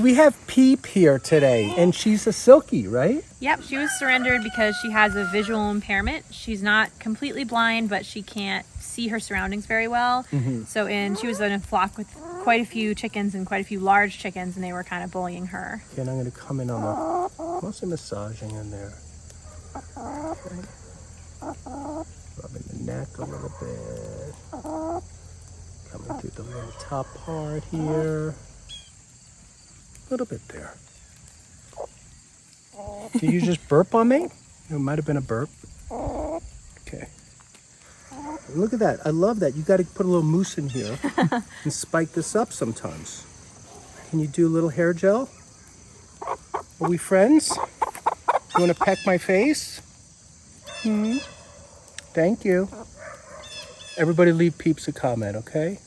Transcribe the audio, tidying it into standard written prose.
we have Peep here today, and she's a Silky, right? Yep, she was surrendered because she has a visual impairment. She's not completely blind, but she can't see her surroundings very well. So she was in a flock with quite a few chickens and quite a few large chickens, and they were kind of bullying her. Okay, and I'm going to come in on the, mostly massaging in there. Okay. Rubbing the neck a little bit. Coming through the little top part here. A little bit there. Did you just burp on me? It might have been a burp. Okay. Look at that. I love that. You got to put a little mousse in here and spike this up sometimes. Can you do a little hair gel? Are we friends? You want to peck my face? Thank you. Everybody leave Peeps a comment, okay?